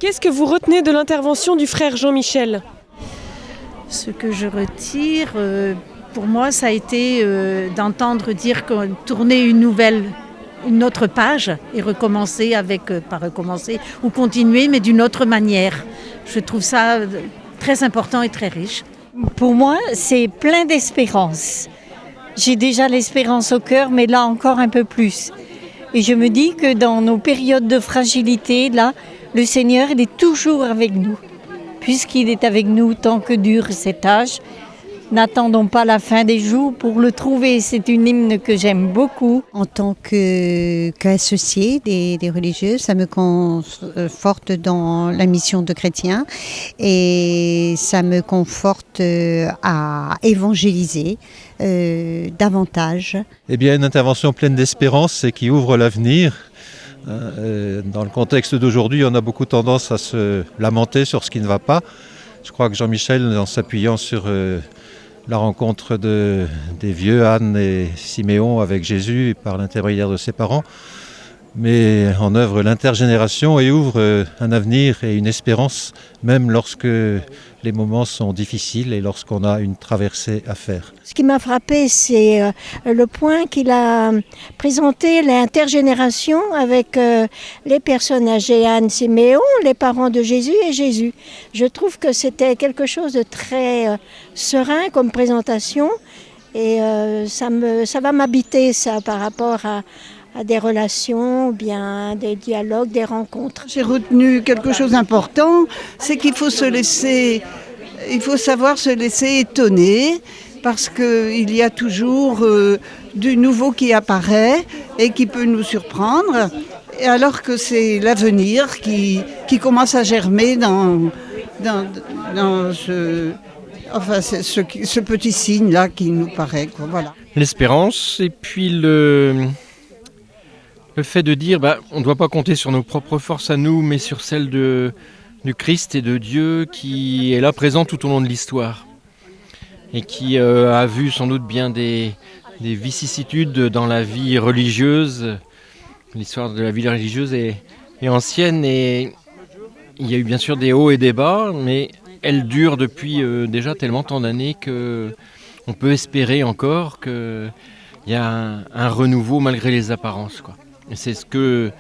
Qu'est-ce que vous retenez de l'intervention du frère Jean-Michel ? Ce que je retire, pour moi, ça a été d'entendre dire qu'on tournait une autre page et recommencer pas recommencer, ou continuer, mais d'une autre manière. Je trouve ça très important et très riche. Pour moi, c'est plein d'espérance. J'ai déjà l'espérance au cœur, mais là encore un peu plus. Et je me dis que dans nos périodes de fragilité, là, le Seigneur, il est toujours avec nous. Puisqu'il est avec nous tant que dure cet âge, n'attendons pas la fin des jours pour le trouver. C'est une hymne que j'aime beaucoup. En tant qu'associée des religieuses, ça me conforte dans la mission de chrétien et ça me conforte à évangéliser davantage. Eh bien, une intervention pleine d'espérance et qui ouvre l'avenir. Dans le contexte d'aujourd'hui, on a beaucoup tendance à se lamenter sur ce qui ne va pas. Je crois que Jean-Michel, en s'appuyant sur la rencontre des vieux Anne et Siméon avec Jésus par l'intermédiaire de ses parents, met en œuvre l'intergénération et ouvre un avenir et une espérance, même lorsque les moments sont difficiles et lorsqu'on a une traversée à faire. Ce qui m'a frappé, c'est le point qu'il a présenté, l'intergénération avec les personnes âgées, Anne, Siméon, les parents de Jésus et Jésus. Je trouve que c'était quelque chose de très serein comme présentation et ça va m'habiter ça par rapport à des relations, bien des dialogues, des rencontres. J'ai retenu quelque chose d'important, c'est qu'il faut savoir se laisser étonner, parce qu'il y a toujours du nouveau qui apparaît et qui peut nous surprendre, et alors que c'est l'avenir qui commence à germer dans ce petit signe-là qui nous paraît. Voilà. L'espérance et puis le fait de dire on ne doit pas compter sur nos propres forces à nous, mais sur celles du Christ et de Dieu qui est là présent tout au long de l'histoire et qui a vu sans doute bien des vicissitudes dans la vie religieuse. L'histoire de la vie religieuse est ancienne et il y a eu bien sûr des hauts et des bas, mais elle dure depuis déjà tellement tant d'années qu'on peut espérer encore qu'il y a un renouveau malgré les apparences, quoi. Et c'est ce que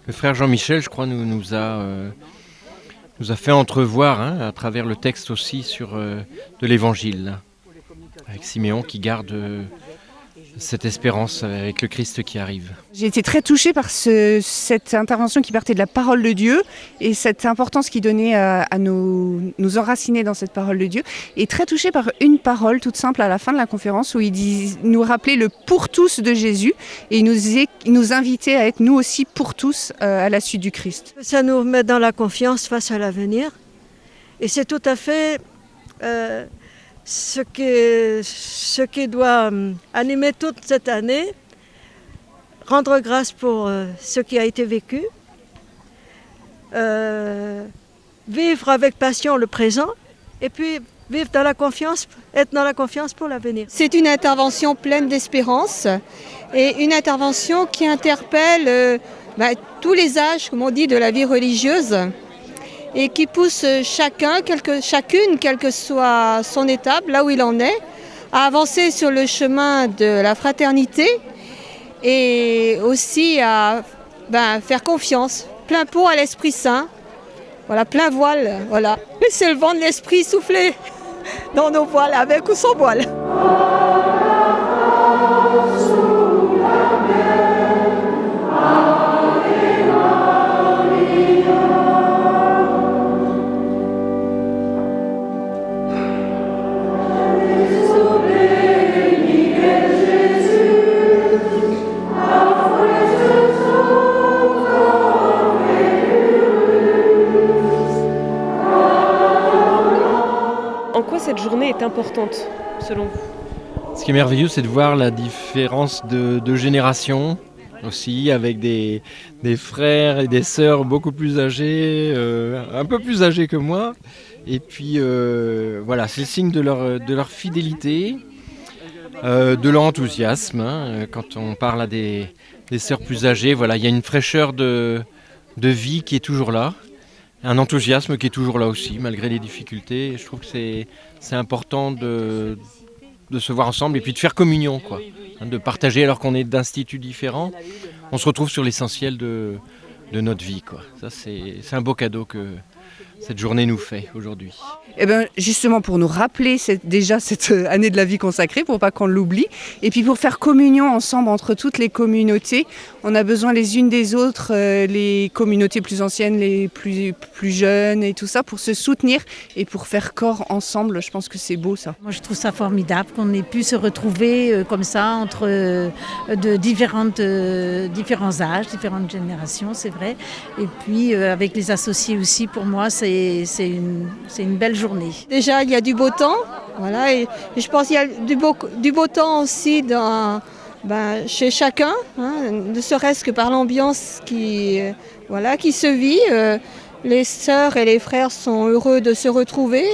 le frère Jean-Michel, je crois, nous a fait entrevoir à travers le texte aussi de l'Évangile, avec Siméon qui garde cette espérance avec le Christ qui arrive. J'ai été très touchée par cette intervention qui partait de la parole de Dieu et cette importance qu'il donnait à nous enraciner dans cette parole de Dieu. Et très touchée par une parole toute simple à la fin de la conférence où il nous rappelait le pour tous de Jésus et il nous invitait à être nous aussi pour tous à la suite du Christ. Ça nous met dans la confiance face à l'avenir et c'est tout à fait ce qui doit animer toute cette année, rendre grâce pour ce qui a été vécu, vivre avec passion le présent et puis vivre dans la confiance, être dans la confiance pour l'avenir. C'est une intervention pleine d'espérance et une intervention qui interpelle tous les âges, comme on dit, de la vie religieuse. Et qui pousse chacune, quelle que soit son étape, là où il en est, à avancer sur le chemin de la fraternité et aussi à faire confiance, plein pot à l'Esprit Saint, voilà, plein voile, voilà. Laissez le vent de l'Esprit souffler dans nos voiles, avec ou sans voile. En quoi cette journée est importante, selon vous ? Ce qui est merveilleux, c'est de voir la différence de génération aussi, avec des frères et des sœurs beaucoup plus âgés, un peu plus âgés que moi. Et puis voilà, c'est le signe de leur fidélité, de leur enthousiasme. Quand on parle à des sœurs plus âgées, voilà, il y a une fraîcheur de vie qui est toujours là. un enthousiasme qui est toujours là aussi, malgré les difficultés. Je trouve que c'est important de se voir ensemble et puis de faire communion, quoi. De partager alors qu'on est d'instituts différents. On se retrouve sur l'essentiel de notre vie, quoi. Ça, c'est un beau cadeau que cette journée nous fait aujourd'hui. Eh bien, justement pour nous rappeler déjà cette année de la vie consacrée, pour pas qu'on l'oublie, et puis pour faire communion ensemble entre toutes les communautés. On a besoin les unes des autres, les communautés plus anciennes, les plus jeunes et tout ça, pour se soutenir et pour faire corps ensemble. Je pense que c'est beau ça. Moi je trouve ça formidable qu'on ait pu se retrouver comme ça entre de différents âges, différentes générations, c'est vrai. Et puis avec les associés aussi, pour moi c'est une belle journée. Déjà, il y a du beau temps, voilà, et je pense qu'il y a du beau temps aussi chez chacun, hein, ne serait-ce que par l'ambiance qui se vit. Les sœurs et les frères sont heureux de se retrouver,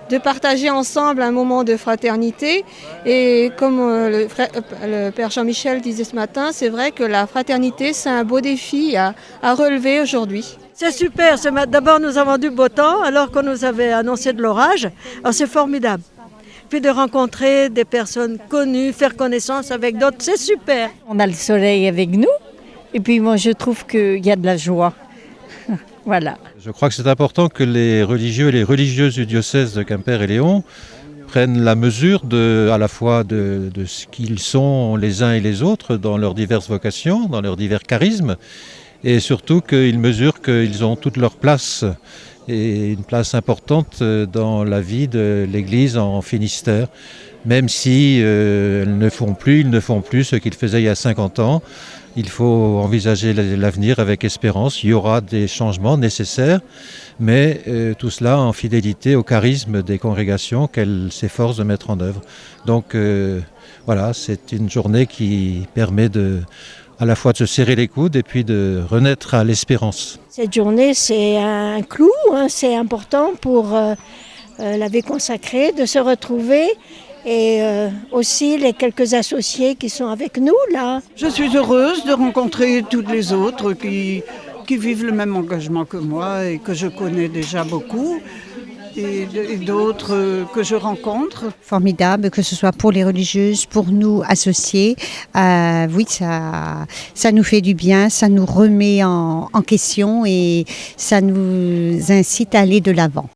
de partager ensemble un moment de fraternité. Et comme le Père Jean-Michel disait ce matin, c'est vrai que la fraternité, c'est un beau défi à relever aujourd'hui. C'est super, d'abord nous avons du beau temps alors qu'on nous avait annoncé de l'orage, alors c'est formidable. Puis de rencontrer des personnes connues, faire connaissance avec d'autres, c'est super. On a le soleil avec nous et puis moi je trouve qu'il y a de la joie. Voilà. Je crois que c'est important que les religieux et les religieuses du diocèse de Quimper et Léon prennent la mesure à la fois de ce qu'ils sont les uns et les autres dans leurs diverses vocations, dans leurs divers charismes, et surtout qu'ils mesurent qu'ils ont toute leur place, et une place importante dans la vie de l'Église en Finistère, même si ils ne font plus ce qu'ils faisaient il y a 50 ans. Il faut envisager l'avenir avec espérance. Il y aura des changements nécessaires, mais tout cela en fidélité au charisme des congrégations qu'elles s'efforcent de mettre en œuvre. Donc voilà, c'est une journée qui permet à la fois de se serrer les coudes et puis de renaître à l'espérance. Cette journée, c'est un clou, hein, c'est important pour la vie consacrée, de se retrouver. Et aussi les quelques associés qui sont avec nous là. Je suis heureuse de rencontrer toutes les autres qui vivent le même engagement que moi et que je connais déjà beaucoup. Et d'autres que je rencontre. Formidable, que ce soit pour les religieuses, pour nous associés. Oui, ça nous fait du bien, ça nous remet en question et ça nous incite à aller de l'avant.